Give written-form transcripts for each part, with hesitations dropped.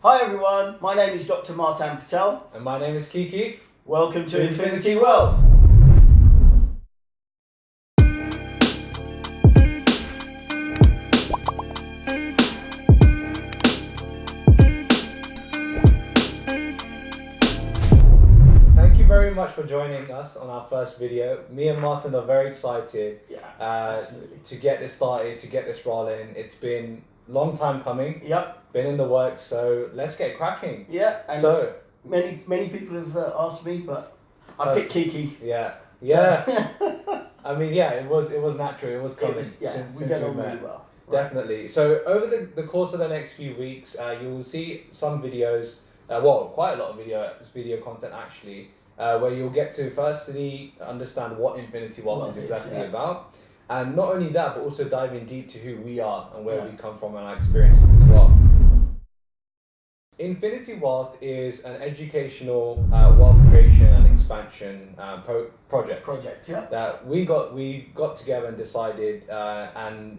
Hi everyone, my name is Dr. Marttand Patel. And my name is Kiki. Welcome to Infinity Wealth. Thank you very much for joining us on our first video. Me and Martin are very excited to get this started, to get this rolling. It's been a long time coming. Yep. Been in the works, so let's get cracking. Yeah. And so many people have asked me, but I picked Kiki. Yeah. I mean, it was natural. It was coming since we met. Really well. Definitely. So over the course of the next few weeks, you will see some videos. Quite a lot of video content actually, where you'll get to firstly understand what Infinity Wealth is exactly about, and not only that, but also dive in deep to who we are and where we come from and our experiences as well. Infinity Wealth is an educational wealth creation and expansion project. That we got together and decided, that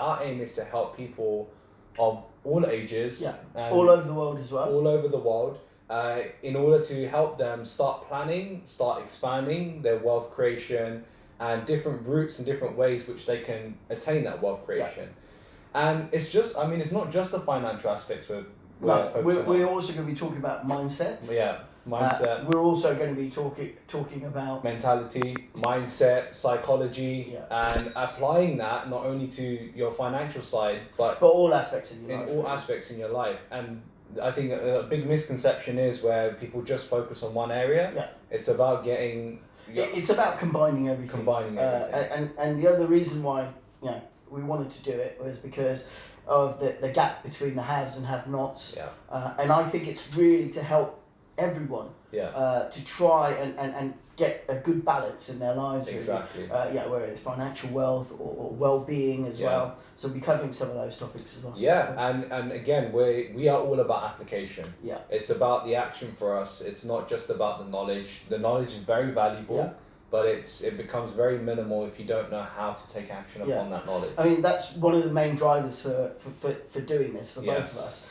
our aim is to help people of all ages, and all over the world as well. All over the world, in order to help them start planning, start expanding their wealth creation, and different routes and different ways which they can attain that wealth creation. And it's not just the financial aspects we're also going to be talking about mindset. Mindset. We're also going to be talking about mentality, mindset, psychology, and applying that not only to your financial side, but all aspects of your life. All aspects in your life. And I think a big misconception is where people just focus on one area. It's about it's about combining everything. And the other reason why we wanted to do it was because of the gap between the haves and have-nots. And I think it's really to help everyone to try and get a good balance in their lives. Exactly. Really. Whether it's financial wealth or well-being as well. So we'll be covering some of those topics as well. And again, we are all about application. It's about the action for us. It's not just about the knowledge. The knowledge is very valuable. But it becomes very minimal if you don't know how to take action upon that knowledge. I mean, that's one of the main drivers for doing this for both of us,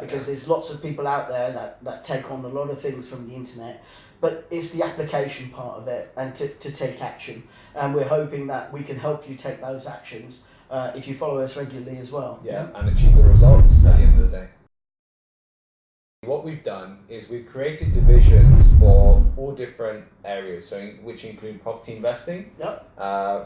because there's lots of people out there that take on a lot of things from the internet, but it's the application part of it and to take action. And we're hoping that we can help you take those actions if you follow us regularly as well. And achieve the results at the end of the day. What we've done is we've created divisions for all different areas, which include property investing,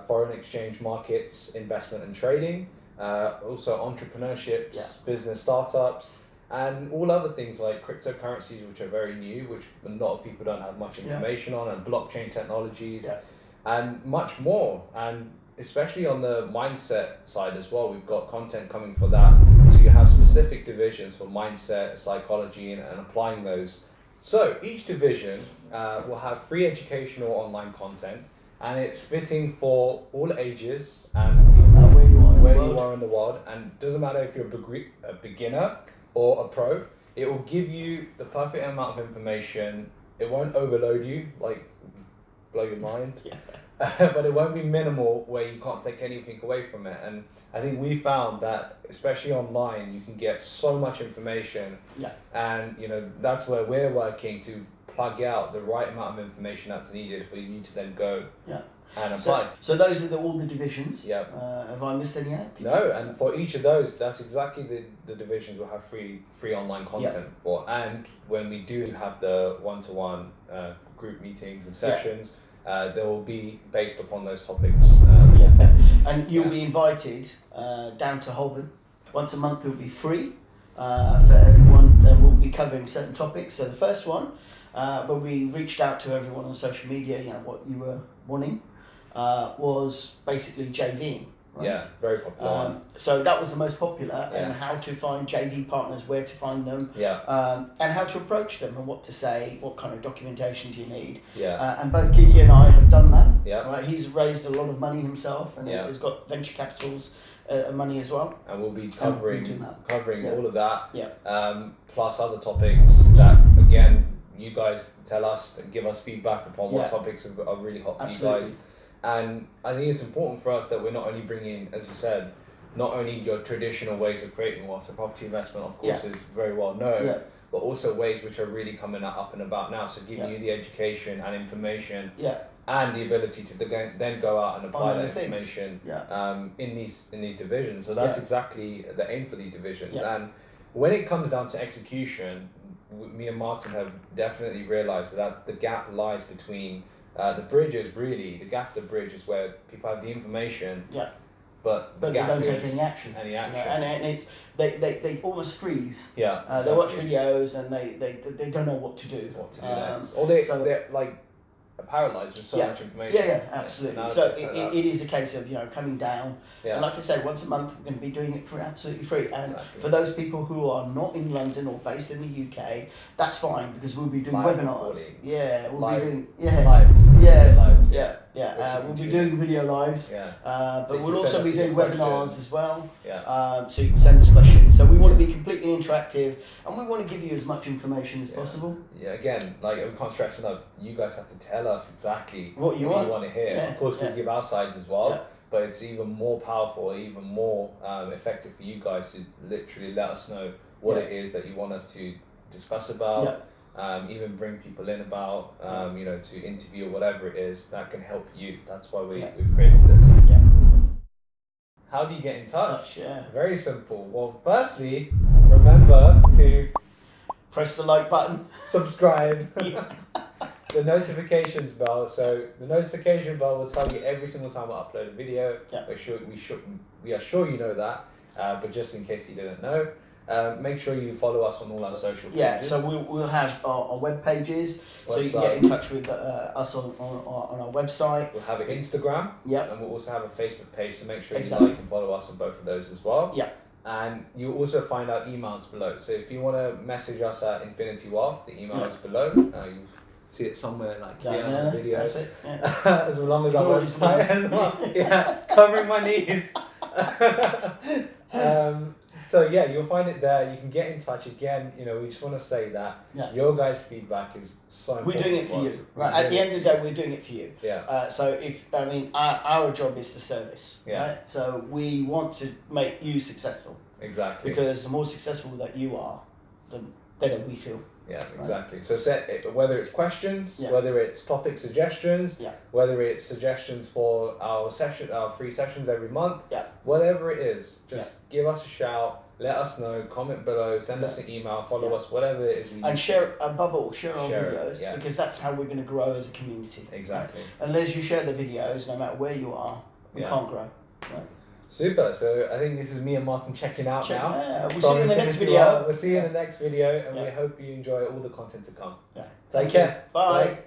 foreign exchange markets, investment and trading, also entrepreneurships, business startups, and all other things like cryptocurrencies, which are very new, which a lot of people don't have much information on, and blockchain technologies, and much more. And especially on the mindset side as well, we've got content coming for that. So you have specific divisions for mindset, psychology, and applying those. So each division will have free educational online content, and it's fitting for all ages and where you are in the world. And it doesn't matter if you're a beginner or a pro, it will give you the perfect amount of information. It won't overload you, like blow your mind. But it won't be minimal where you can't take anything away from it. And I think we found that, especially online, you can get so much information. And that's where we're working to plug out the right amount of information that's needed for you to then go and apply. So those are all the divisions. Have I missed any out? No, and for each of those, that's exactly the divisions we'll have free online content for. And when we do have the one-to-one group meetings and sessions, they will be based upon those topics. And you'll be invited down to Holborn. Once a month it will be free for everyone, and we'll be covering certain topics. So the first one, when we reached out to everyone on social media, what you were wanting, was basically JVing. Right? Very popular. So that was the most popular, and how to find JV partners, where to find them, and how to approach them, and what to say, what kind of documentation do you need. And both Kiki and I have done that. Right? He's raised a lot of money himself, and has got venture capitals money as well. And we'll be covering all of that, plus other topics that, again, you guys tell us and give us feedback upon what topics are really hot for you guys. And I think it's important for us that we're not only bringing, as you said, not only your traditional ways of creating wealth. So property investment, of course, is very well known, but also ways which are really coming up and about now. So giving you the education and information, and the ability to then go out and apply that information in these divisions. So that's exactly the aim for these divisions. And when it comes down to execution, me and Martin have definitely realized that the gap lies between the bridge is really the gap. The bridge is where people have the information, but they don't take any action. And it's they almost freeze. They watch videos and they don't know what to do. Next. Or they're like paralyzed with so much information. Absolutely. So it is a case of coming down, and like I say, once a month we're going to be doing it for absolutely free. And for those people who are not in London or based in the UK, that's fine, because we'll be doing webinars. We'll be doing lives. We'll be doing video lives. But we'll also be doing webinars as well. So you can send us questions. So we want to be completely interactive, and we want to give you as much information as possible. Again, like, we can't stress enough, you guys have to tell us exactly what you want to hear. Of course, we'll give our sides as well, but it's even more powerful, even more effective for you guys to literally let us know what it is that you want us to discuss about, even bring people in about, to interview or whatever it is that can help you. That's why we've created this. How do you get in touch? Very simple. Well, firstly, remember to press the like button, subscribe, the notifications bell. So the notification bell will tell you every single time I upload a video. We are sure you know that, but just in case you didn't know, make sure you follow us on all our social pages. So we'll have our web pages, so you can get in touch with us on our website. We'll have an Instagram, and we'll also have a Facebook page, so make sure you like and follow us on both of those as well. And you'll also find our emails below. So if you want to message us at Infinity Wealth, the email is below. You'll see it somewhere like here on the video. That's it. As long as our website as well. Covering my knees. So you'll find it there. You can get in touch again. We just want to say that your guys' feedback is so important. We're doing it for you, right? At the end of the day, we're doing it for you. So our job is to service, right? So we want to make you successful. Exactly. Because the more successful that you are, the better we feel. Exactly. Right? So whether it's questions, whether it's topic suggestions, whether it's suggestions for our free sessions every month, whatever it is, just give us a shout, let us know, comment below, send us an email, follow us, whatever it is. And share, above all, share our videos, because that's how we're going to grow as a community. Exactly. Right? Unless you share the videos, no matter where you are, we can't grow. Right? Super. So I think this is me and Martin checking out now. We'll see you in the next video. We'll see you in the next video, and we hope you enjoy all the content to come. Take care. Bye.